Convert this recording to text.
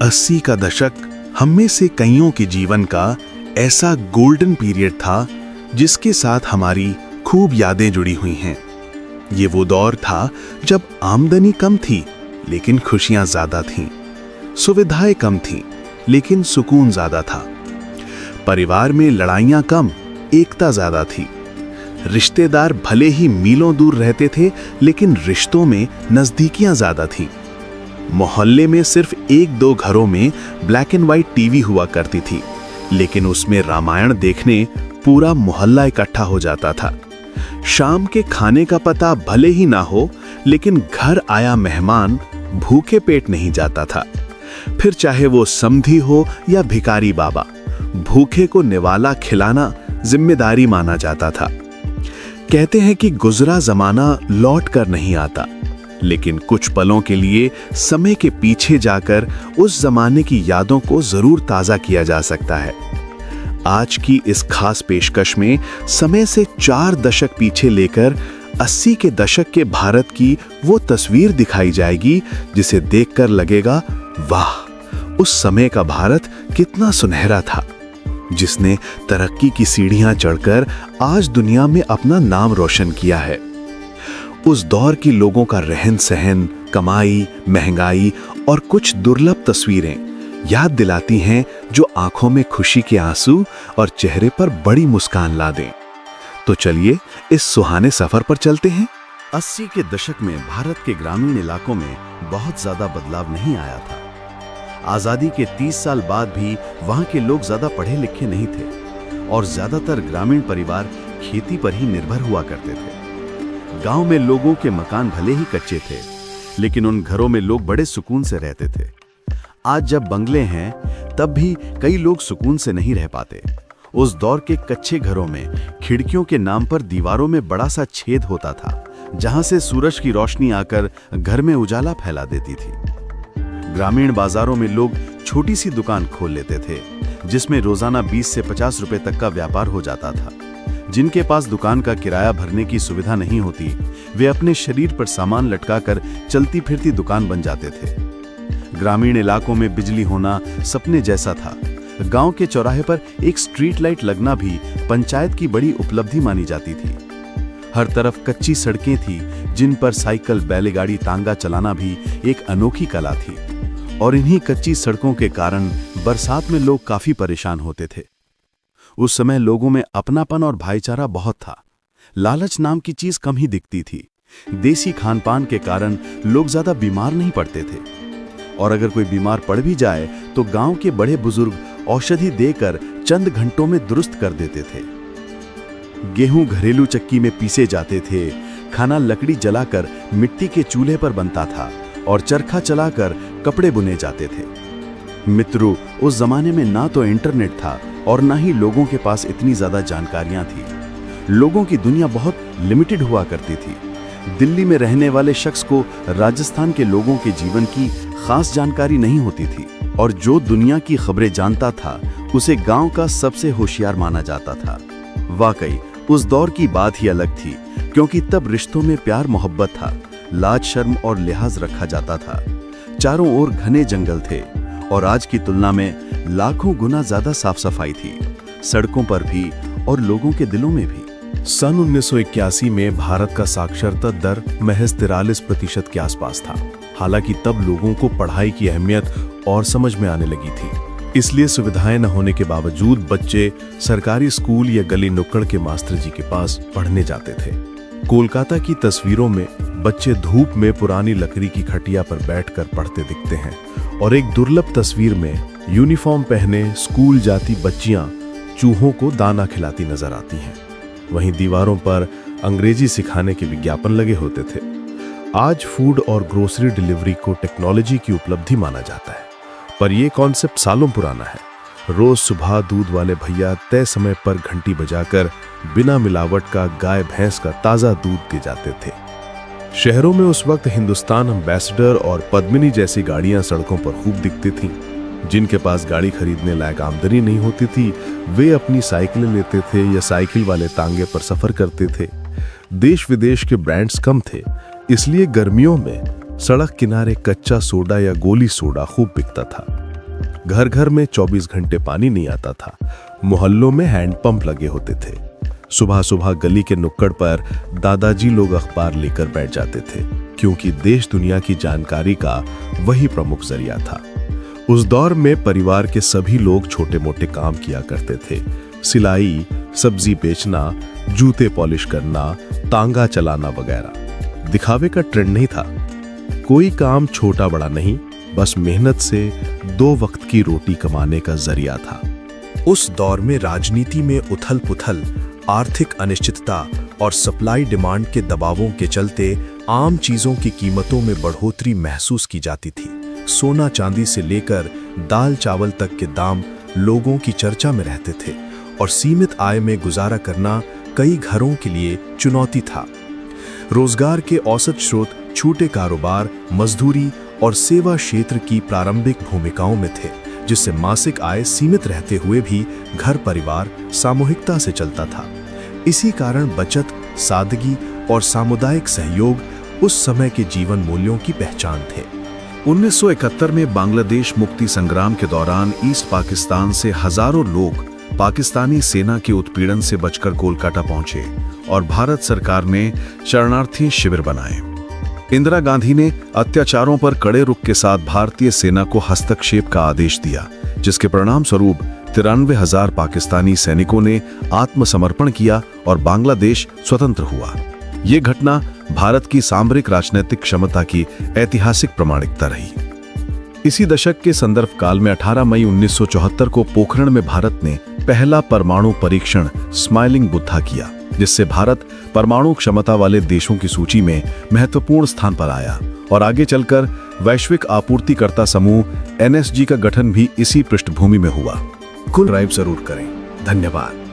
80 का दशक हम में से कईयों के जीवन का ऐसा गोल्डन पीरियड था जिसके साथ हमारी खूब यादें जुड़ी हुई हैं। ये वो दौर था जब आमदनी कम थी लेकिन खुशियां ज्यादा थीं, सुविधाएं कम थीं लेकिन सुकून ज्यादा था, परिवार में लड़ाइयां कम, एकता ज्यादा थी, रिश्तेदार भले ही मीलों दूर रहते थे लेकिन रिश्तों में नजदीकियां ज्यादा थीं। मोहल्ले में सिर्फ 1-2 घरों में ब्लैक एंड व्हाइट टीवी हुआ करती थी, लेकिन उसमें रामायण देखने पूरा मोहल्ला इकट्ठा हो जाता था। शाम के खाने का पता भले ही ना हो लेकिन घर आया मेहमान भूखे पेट नहीं जाता था। फिर चाहे वो समधी हो या भिखारी बाबा, भूखे को निवाला खिलाना जिम्मेदारी माना जाता था। कहते हैं कि गुजरा जमाना लौट कर नहीं आता, लेकिन कुछ पलों के लिए समय के पीछे जाकर उस जमाने की यादों को जरूर ताजा किया जा सकता है। आज की इस खास पेशकश में समय से 4 दशक पीछे लेकर 80 के दशक के भारत की वो तस्वीर दिखाई जाएगी जिसे देखकर लगेगा, वाह, उस समय का भारत कितना सुनहरा था, जिसने तरक्की की सीढ़ियां चढ़कर आज दुनिया में अपना नाम रोशन किया है। उस दौर की लोगों का रहन सहन, कमाई, महंगाई और कुछ दुर्लभ तस्वीरें याद दिलाती हैं जो आंखों में खुशी के आंसू और चेहरे पर बड़ी मुस्कान ला दें। तो चलिए इस सुहाने सफर पर चलते हैं। 80 के दशक में भारत के ग्रामीण इलाकों में बहुत ज्यादा बदलाव नहीं आया था। आजादी के 30 साल बाद भी वहां के लोग ज्यादा पढ़े लिखे नहीं थे और ज्यादातर ग्रामीण परिवार खेती पर ही निर्भर हुआ करते थे। गांव में लोगों के मकान भले ही कच्चे थे, लेकिन उन घरों में लोग बड़े सुकून से रहते थे। आज जब बंगले हैं, तब भी कई लोग सुकून से नहीं रह पाते। उस दौर के कच्चे घरों में खिड़कियों के नाम पर दीवारों में बड़ा सा छेद होता था, जहां से सूरज की रोशनी आकर घर में उजाला फैला देती थी। ग्रामीण बाजारों में लोग छोटी सी दुकान खोल लेते थे, जिसमें रोजाना 20 से 50 रुपए तक का व्यापार हो जाता था। जिनके पास दुकान का किराया भरने की सुविधा नहीं होती, वे अपने शरीर पर सामान लटकाकर चलती फिरती दुकान बन जाते थे। ग्रामीण इलाकों में बिजली होना सपने जैसा था। गांव के चौराहे पर एक स्ट्रीट लाइट लगना भी पंचायत की बड़ी उपलब्धि मानी जाती थी। हर तरफ कच्ची सड़कें थी, जिन पर साइकिल, बैलगाड़ी, तांगा चलाना भी एक अनोखी कला थी। और इन्हीं कच्ची सड़कों के कारण बरसात में लोग काफी परेशान होते थे। उस समय लोगों में अपनापन और भाईचारा बहुत था। लालच नाम की चीज कम ही दिखती थी। देसी खान पान के कारण लोग ज्यादा बीमार नहीं पड़ते थे, और अगर कोई बीमार पड़ भी जाए तो गांव के बड़े बुजुर्ग औषधि देकर चंद घंटों में दुरुस्त कर देते थे। गेहूं घरेलू चक्की में पीसे जाते थे, खाना लकड़ी जलाकर मिट्टी के चूल्हे पर बनता था और चरखा चलाकर कपड़े बुने जाते थे। मित्रों, उस जमाने में ना तो इंटरनेट था और ना ही लोगों के पास इतनी ज्यादा जानकारियां थी। लोगों की दुनिया बहुत लिमिटेड हुआ करती थी। दिल्ली में रहने वाले शख्स को राजस्थान के लोगों के जीवन की खास जानकारी नहीं होती थी, और जो दुनिया की खबरें जानता था उसे गांव का सबसे होशियार माना जाता था। वाकई उस दौर की बात ही अलग थी, क्योंकि तब रिश्तों में प्यार मोहब्बत था, लाज शर्म और लिहाज रखा जाता था। चारों ओर घने जंगल थे और आज की तुलना में लाखों गुना ज्यादा साफ सफाई थी, सड़कों पर भी और लोगों के दिलों में भी। सन 1981 में भारत का साक्षरता दर महज 43% के आसपास था। हालांकि तब लोगों को पढ़ाई की अहमियत और समझ में आने लगी थी, इसलिए सुविधाएं न होने के बावजूद बच्चे सरकारी स्कूल या गली नुक्कड़ के मास्टर जी के पास पढ़ने जाते थे। कोलकाता की तस्वीरों में बच्चे धूप में पुरानी लकड़ी की खटिया पर बैठकर पढ़ते दिखते हैं, और एक दुर्लभ तस्वीर में यूनिफॉर्म पहने स्कूल जाती बच्चियां चूहों को दाना खिलाती नजर आती हैं। वहीं दीवारों पर अंग्रेजी सिखाने के विज्ञापन लगे होते थे। आज फूड और ग्रोसरी डिलीवरी को टेक्नोलॉजी की उपलब्धि माना जाता है, पर यह कॉन्सेप्ट सालों पुराना है। रोज सुबह दूध वाले भैया तय समय पर घंटी बजाकर बिना मिलावट का गाय भैंस का ताजा दूध दे जाते थे। शहरों में उस वक्त हिंदुस्तान एम्बेसडर और पद्मिनी जैसी गाड़ियां सड़कों पर खूब दिखती थीं। जिनके पास गाड़ी खरीदने लायक आमदनी नहीं होती थी, वे अपनी साइकिलें लेते थे या साइकिल वाले तांगे पर सफर करते थे। देश विदेश के ब्रांड्स कम थे, इसलिए गर्मियों में सड़क किनारे कच्चा सोडा या गोली सोडा खूब बिकता था। घर घर में 24 घंटे पानी नहीं आता था। मोहल्लों में हैंडपंप लगे होते थे। सुबह सुबह गली के नुक्कड़ पर दादाजी लोग अखबार लेकर बैठ जाते थे, क्योंकि देश दुनिया की जानकारी का वही प्रमुख जरिया था। उस दौर में परिवार के सभी लोग छोटे मोटे काम किया करते थे। सिलाई, सब्जी बेचना, जूते पॉलिश करना, तांगा चलाना वगैरह। दिखावे का ट्रेंड नहीं था। कोई काम छोटा बड़ा नहीं, बस मेहनत से 2 वक्त की रोटी कमाने का जरिया था। उस दौर में राजनीति में उथल पुथल, आर्थिक अनिश्चितता और सप्लाई डिमांड के दबावों के चलते आम चीजों की कीमतों में बढ़ोतरी महसूस की जाती थी। सोना चांदी से लेकर दाल चावल तक के दाम लोगों की चर्चा में रहते थे और सीमित आय में गुजारा करना कई घरों के लिए चुनौती था। रोजगार के औसत स्रोत छोटे कारोबार, मजदूरी और सेवा क्षेत्र की प्रारंभिक भूमिकाओं में थे, जिससे मासिक आय सीमित रहते हुए भी घर परिवार सामूहिकता से चलता था। इसी कारण बचत, सादगी और सामुदायिक सहयोग उस समय के जीवन मूल्यों की पहचान थे। 1971 में बांग्लादेश मुक्ति संग्राम के दौरान ईस्ट पाकिस्तान से हजारों लोग पाकिस्तानी सेना के उत्पीड़न से बचकर कोलकाता पहुंचे और भारत सरकार ने शरणार्थी शिविर बनाए। इंदिरा गांधी ने अत्याचारों पर कड़े रुख के साथ भारतीय सेना को हस्तक्षेप का आदेश दिया, जिसके परिणाम स्वरूप 93,000 पाकिस्तानी सैनिकों ने आत्मसमर्पण किया और बांग्लादेश स्वतंत्र हुआ। यह घटना भारत की सामरिक राजनीतिक क्षमता की ऐतिहासिक प्रमाणिकता रही। इसी दशक के संदर्भ काल में 18 मई 1974 को पोखरण में भारत ने पहला परमाणु परीक्षण स्माइलिंग बुद्धा किया, जिससे भारत परमाणु क्षमता वाले देशों की सूची में महत्वपूर्ण स्थान पर आया और आगे चलकर वैश्विक आपूर्तिकर्ता समूह NSG का गठन भी इसी पृष्ठभूमि में हुआ। सब्सक्राइब जरूर करें। धन्यवाद।